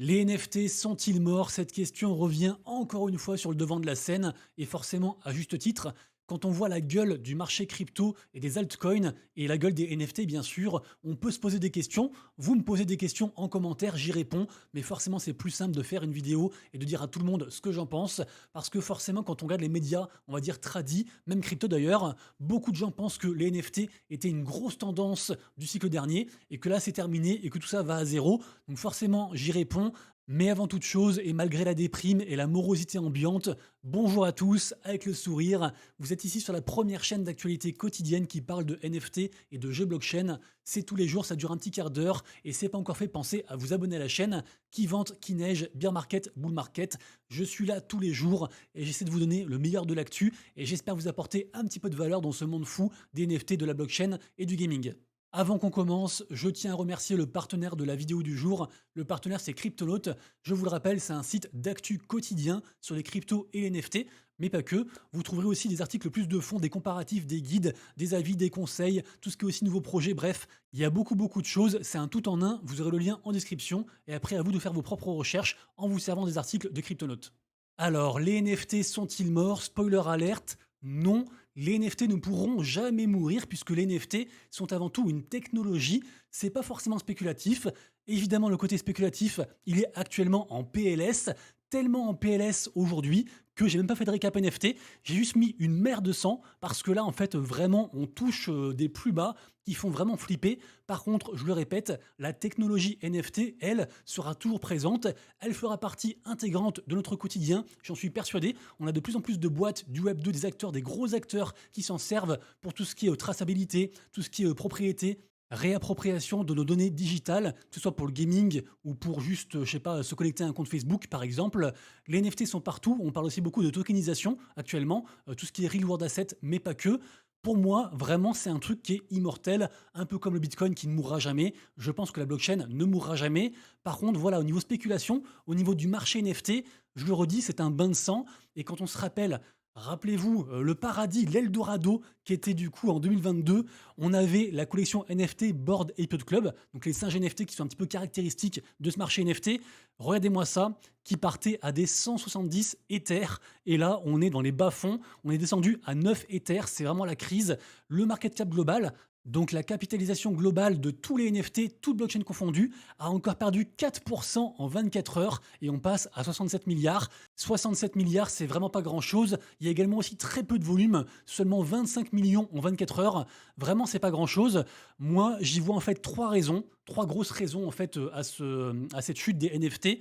Les NFT sont-ils morts? Cette question revient encore une fois sur le devant de la scène et forcément à juste titre. Quand on voit la gueule du marché crypto et des altcoins et la gueule des NFT bien sûr, on peut se poser des questions. Vous me posez des questions en commentaire, j'y réponds. Mais forcément c'est plus simple de faire une vidéo et de dire à tout le monde ce que j'en pense. Parce que forcément quand on regarde les médias, on va dire tradis, même crypto d'ailleurs, beaucoup de gens pensent que les NFT étaient une grosse tendance du cycle dernier et que là c'est terminé et que tout ça va à zéro. Donc forcément j'y réponds. Mais avant toute chose, et malgré la déprime et la morosité ambiante, bonjour à tous, avec le sourire. Vous êtes ici sur la première chaîne d'actualité quotidienne qui parle de NFT et de jeux blockchain. C'est tous les jours, ça dure un petit quart d'heure et c'est pas encore fait, pensez à vous abonner à la chaîne. Qui vente, qui neige, bear market, bull market. Je suis là tous les jours et j'essaie de vous donner le meilleur de l'actu et j'espère vous apporter un petit peu de valeur dans ce monde fou des NFT, de la blockchain et du gaming. Avant qu'on commence, je tiens à remercier le partenaire de la vidéo du jour. Le partenaire, c'est Cryptonaut. Je vous le rappelle, c'est un site d'actu quotidien sur les cryptos et les NFT, mais pas que. Vous trouverez aussi des articles plus de fond, des comparatifs, des guides, des avis, des conseils, tout ce qui est aussi nouveaux projets. Bref, il y a beaucoup de choses. C'est un tout en un. Vous aurez le lien en description. Et après, à vous de faire vos propres recherches en vous servant des articles de Cryptonaut. Alors, les NFT sont-ils morts? Spoiler alerte, non. Les NFT ne pourront jamais mourir puisque les NFT sont avant tout une technologie. C'est pas forcément spéculatif. Évidemment, le côté spéculatif, il est actuellement en PLS, tellement en PLS aujourd'hui que j'ai même pas fait de récap NFT. J'ai juste mis une mer de sang parce que là, en fait, vraiment, on touche des plus bas qui font vraiment flipper. Par contre, je le répète, la technologie NFT, elle, sera toujours présente. Elle fera partie intégrante de notre quotidien. J'en suis persuadé. On a de plus en plus de boîtes du Web 2, des acteurs, des gros acteurs qui s'en servent pour tout ce qui est traçabilité, tout ce qui est propriété, réappropriation de nos données digitales, que ce soit pour le gaming ou pour juste, je sais pas, se connecter à un compte Facebook par exemple. Les NFT sont partout. On parle aussi beaucoup de tokenisation actuellement, tout ce qui est real world asset, mais pas que. Pour moi, vraiment, c'est un truc qui est immortel, un peu comme le Bitcoin qui ne mourra jamais. Je pense que la blockchain ne mourra jamais. Par contre, voilà, au niveau spéculation, au niveau du marché NFT, je le redis, c'est un bain de sang. Et quand on se rappelle, rappelez-vous, le paradis, l'Eldorado, qui était du coup en 2022, on avait la collection NFT Bored Ape Club, donc les singes NFT qui sont un petit peu caractéristiques de ce marché NFT. Regardez-moi ça, qui partait à des 170 Ethers. Et là, on est dans les bas-fonds, on est descendu à 9 Ethers, c'est vraiment la crise. Le market cap global, donc la capitalisation globale de tous les NFT, toutes blockchains confondues, a encore perdu 4% en 24 heures et on passe à 67 milliards. 67 milliards, c'est vraiment pas grand-chose. Il y a également aussi très peu de volume, seulement 25 millions en 24 heures. Vraiment, c'est pas grand-chose. Moi, j'y vois en fait trois grosses raisons en fait à cette chute des NFT.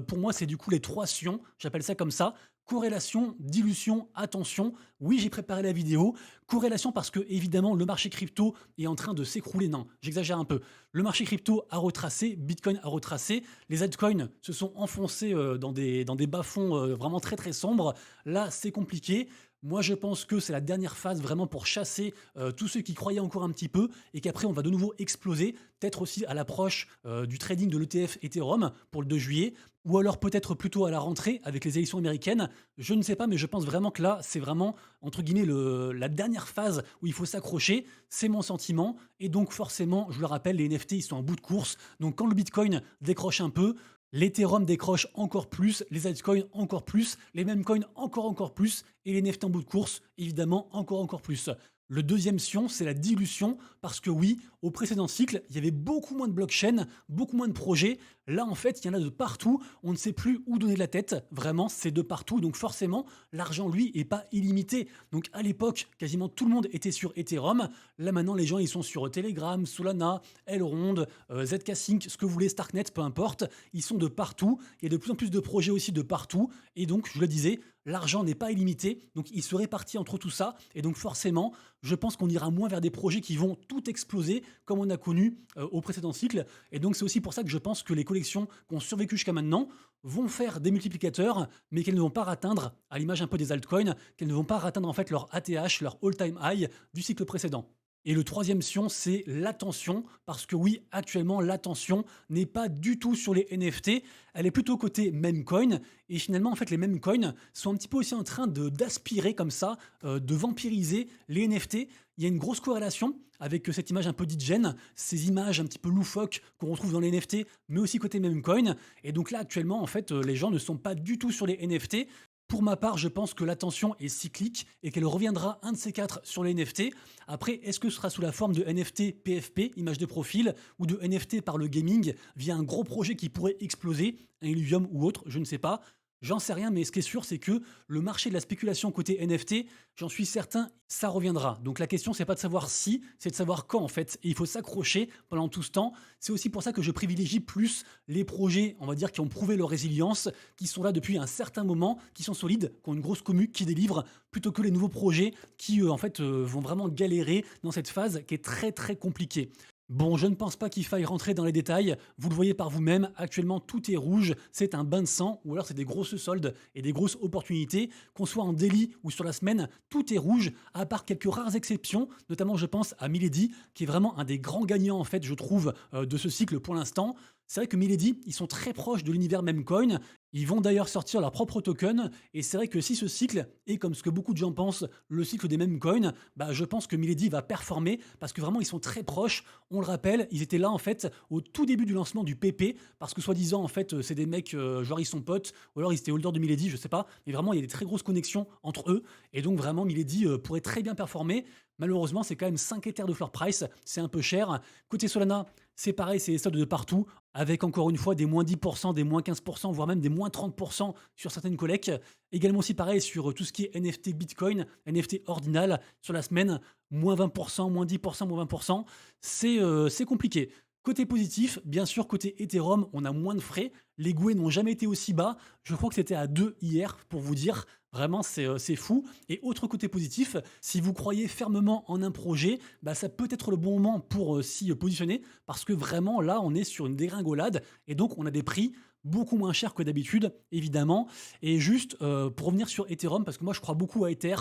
Pour moi, c'est du coup les trois sions, j'appelle ça comme ça. Corrélation, dilution, attention. Oui, j'ai préparé la vidéo. Corrélation parce que, évidemment, le marché crypto est en train de s'écrouler. Non, j'exagère un peu. Le marché crypto a retracé, Bitcoin a retracé. Les altcoins se sont enfoncés dans des bas-fonds vraiment très très sombres. Là, c'est compliqué. Moi, je pense que c'est la dernière phase vraiment pour chasser tous ceux qui croyaient encore un petit peu et qu'après, on va de nouveau exploser. Peut-être aussi à l'approche du trading de l'ETF Ethereum pour le 2 juillet ou alors peut-être plutôt à la rentrée avec les élections américaines. Je ne sais pas, mais je pense vraiment que là, c'est vraiment, entre guillemets, la dernière phase où il faut s'accrocher. C'est mon sentiment. Et donc, forcément, je le rappelle, les NFT, ils sont en bout de course. Donc, quand le Bitcoin décroche un peu, l'Ethereum décroche encore plus, les altcoins encore plus, les mêmes coins encore plus, et les NFT en bout de course, évidemment, encore plus. Le deuxième sion, c'est la dilution, parce que oui, au précédent cycle, il y avait beaucoup moins de blockchains, beaucoup moins de projets. Là, en fait, il y en a de partout. On ne sait plus où donner de la tête. Vraiment, c'est de partout. Donc forcément, l'argent, lui, est pas illimité. Donc à l'époque, quasiment tout le monde était sur Ethereum. Là, maintenant, les gens, ils sont sur Telegram, Solana, Elrond, ZK Sync, ce que vous voulez, Starknet, peu importe. Ils sont de partout. Il y a de plus en plus de projets aussi de partout. Et donc, je le disais, l'argent n'est pas illimité, donc il se répartit entre tout ça, et donc forcément, je pense qu'on ira moins vers des projets qui vont tout exploser, comme on a connu au précédent cycle, et donc c'est aussi pour ça que je pense que les collections qui ont survécu jusqu'à maintenant vont faire des multiplicateurs, mais qu'elles ne vont pas atteindre, à l'image un peu des altcoins, qu'elles ne vont pas atteindre en fait leur ATH, leur all-time high du cycle précédent. Et le troisième sion, c'est l'attention, parce que oui, actuellement, l'attention n'est pas du tout sur les NFT, elle est plutôt côté meme coin. Et finalement, en fait, les meme coins sont un petit peu aussi en train d'aspirer comme ça, de vampiriser les NFT. Il y a une grosse corrélation avec cette image un peu digène, ces images un petit peu loufoques qu'on retrouve dans les NFT, mais aussi côté meme coin. Et donc là, actuellement, en fait, les gens ne sont pas du tout sur les NFT. Pour ma part, je pense que l'attention est cyclique et qu'elle reviendra un de ces quatre sur les NFT. Après, est-ce que ce sera sous la forme de NFT PFP, image de profil, ou de NFT par le gaming, via un gros projet qui pourrait exploser, un Illuvium ou autre, je ne sais pas. J'en sais rien, mais ce qui est sûr, c'est que le marché de la spéculation côté NFT, j'en suis certain, ça reviendra. Donc la question, c'est pas de savoir si, c'est de savoir quand en fait. Et il faut s'accrocher pendant tout ce temps. C'est aussi pour ça que je privilégie plus les projets, on va dire, qui ont prouvé leur résilience, qui sont là depuis un certain moment, qui sont solides, qui ont une grosse commu, qui délivrent, plutôt que les nouveaux projets qui, vont vraiment galérer dans cette phase qui est très très compliquée. Bon, je ne pense pas qu'il faille rentrer dans les détails. Vous le voyez par vous-même, actuellement tout est rouge, c'est un bain de sang, ou alors c'est des grosses soldes et des grosses opportunités. Qu'on soit en daily ou sur la semaine, tout est rouge, à part quelques rares exceptions, notamment je pense à Milady, qui est vraiment un des grands gagnants en fait, je trouve, de ce cycle pour l'instant. C'est vrai que Milady, ils sont très proches de l'univers Memecoin. Ils vont d'ailleurs sortir leur propre token. Et c'est vrai que si ce cycle est, comme ce que beaucoup de gens pensent, le cycle des Memecoin, bah je pense que Milady va performer parce que vraiment ils sont très proches. On le rappelle, ils étaient là en fait au tout début du lancement du PP parce que soi-disant en fait c'est des mecs genre ils sont potes ou alors ils étaient holders de Milady, je sais pas. Mais vraiment il y a des très grosses connexions entre eux et donc vraiment Milady pourrait très bien performer. Malheureusement, c'est quand même 5 Ethers de floor price, c'est un peu cher. Côté Solana, c'est pareil, c'est les soldes de partout, avec encore une fois des moins 10%, des moins 15%, voire même des moins 30% sur certaines collectes. Également aussi pareil sur tout ce qui est NFT Bitcoin, NFT ordinal, sur la semaine, moins 20%, moins 10%, moins 20%. C'est compliqué. Côté positif, bien sûr, côté Ethereum, on a moins de frais. Les GUE n'ont jamais été aussi bas. Je crois que c'était à 2 hier, pour vous dire. Vraiment, c'est fou. Et autre côté positif, si vous croyez fermement en un projet, bah, ça peut être le bon moment pour s'y positionner, parce que vraiment, là, on est sur une dégringolade, et donc on a des prix beaucoup moins chers que d'habitude, évidemment. Et juste, pour revenir sur Ethereum, parce que moi, je crois beaucoup à Ether,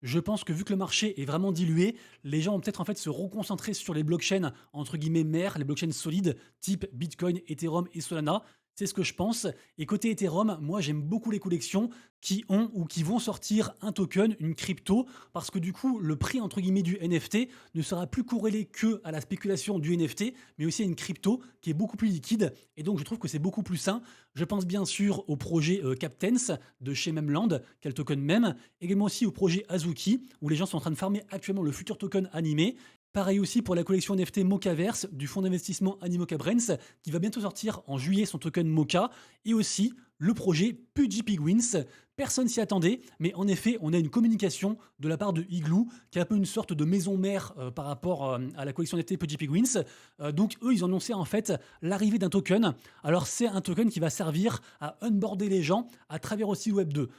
je pense que vu que le marché est vraiment dilué, les gens vont peut-être en fait se reconcentrer sur les blockchains entre guillemets mères, les blockchains solides type Bitcoin, Ethereum et Solana. C'est ce que je pense. Et côté Ethereum, moi j'aime beaucoup les collections qui ont ou qui vont sortir un token, une crypto, parce que du coup le prix entre guillemets du NFT ne sera plus corrélé que à la spéculation du NFT, mais aussi à une crypto qui est beaucoup plus liquide. Et donc je trouve que c'est beaucoup plus sain. Je pense bien sûr au projet Captains de chez Memland, qui est le token même, également aussi au projet Azuki, où les gens sont en train de farmer actuellement le futur token animé. Pareil aussi pour la collection NFT Mochaverse du fonds d'investissement Animoca Brands qui va bientôt sortir en juillet son token Mocha et aussi le projet PudgyPigwins. Personne s'y attendait, mais en effet, on a une communication de la part de Igloo qui est un peu une sorte de maison mère par rapport à la collection NFT PudgyPigwins. Donc eux, ils ont annoncé en fait l'arrivée d'un token. Alors c'est un token qui va servir à onboarder les gens à travers aussi le Web 2.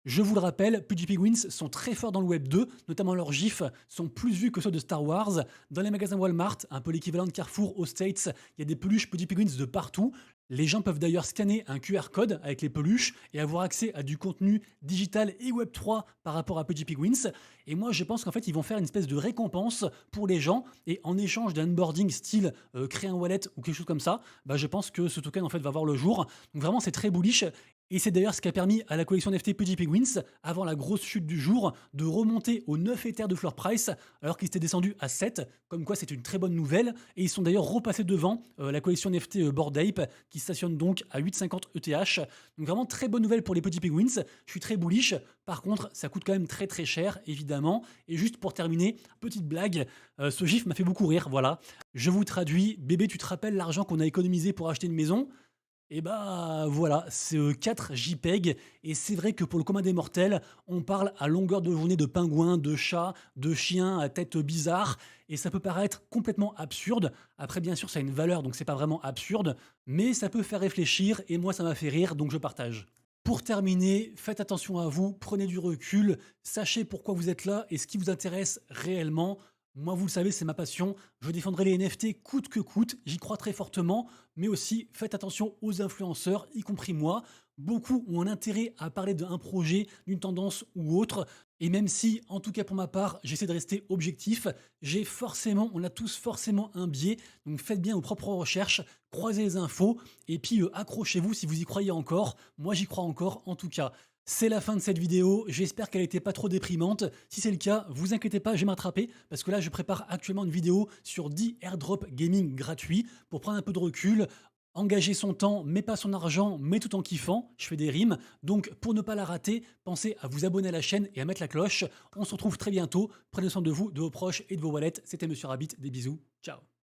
Je vous le rappelle, PudgyPigwins sont très forts dans le Web 2, notamment leurs gifs sont plus vus que ceux de Star Wars. Dans les magasins Walmart, un peu l'équivalent de Carrefour aux States, il y a des peluches PudgyPigwins de partout. Les gens peuvent d'ailleurs scanner un QR code avec les peluches et avoir accès à du contenu digital et Web3 par rapport à PudgyPigwins. Et moi, je pense qu'en fait, ils vont faire une espèce de récompense pour les gens et en échange d'un onboarding style créer un wallet ou quelque chose comme ça, bah, je pense que ce token en fait va voir le jour. Donc vraiment, c'est très bullish. Et c'est d'ailleurs ce qui a permis à la collection NFT PudgyPigwins, avant la grosse chute du jour, de remonter aux 9 Ethers de floor price, alors qu'ils étaient descendus à 7, comme quoi c'est une très bonne nouvelle. Et ils sont d'ailleurs repassés devant la collection NFT Bored Ape, qui stationne donc à 8,50 ETH. Donc vraiment très bonne nouvelle pour les PudgyPigwins. Je suis très bullish. Par contre, ça coûte quand même très très cher, évidemment. Et juste pour terminer, petite blague, ce gif m'a fait beaucoup rire, voilà. Je vous traduis, bébé, tu te rappelles l'argent qu'on a économisé pour acheter une maison ? Et bah voilà, c'est 4 JPEG et c'est vrai que pour le commun des mortels, on parle à longueur de journée de pingouins, de chats, de chiens à tête bizarre et ça peut paraître complètement absurde. Après bien sûr ça a une valeur donc c'est pas vraiment absurde, mais ça peut faire réfléchir et moi ça m'a fait rire donc je partage. Pour terminer, faites attention à vous, prenez du recul, sachez pourquoi vous êtes là et ce qui vous intéresse réellement. Moi, vous le savez, c'est ma passion. Je défendrai les NFT coûte que coûte. J'y crois très fortement. Mais aussi, faites attention aux influenceurs, y compris moi. Beaucoup ont un intérêt à parler d'un projet, d'une tendance ou autre. Et même si, en tout cas pour ma part, j'essaie de rester objectif, on a tous forcément un biais. Donc faites bien vos propres recherches, croisez les infos, et puis accrochez-vous si vous y croyez encore. Moi j'y crois encore en tout cas. C'est la fin de cette vidéo, j'espère qu'elle n'était pas trop déprimante. Si c'est le cas, vous inquiétez pas, je vais m'attraper parce que là je prépare actuellement une vidéo sur 10 airdrop gaming gratuits pour prendre un peu de recul, engager son temps mais pas son argent, mais tout en kiffant, je fais des rimes. Donc pour ne pas la rater, pensez à vous abonner à la chaîne et à mettre la cloche. On se retrouve très bientôt, prenez soin de vous, de vos proches et de vos wallets. C'était Monsieur Rabbit, des bisous, ciao.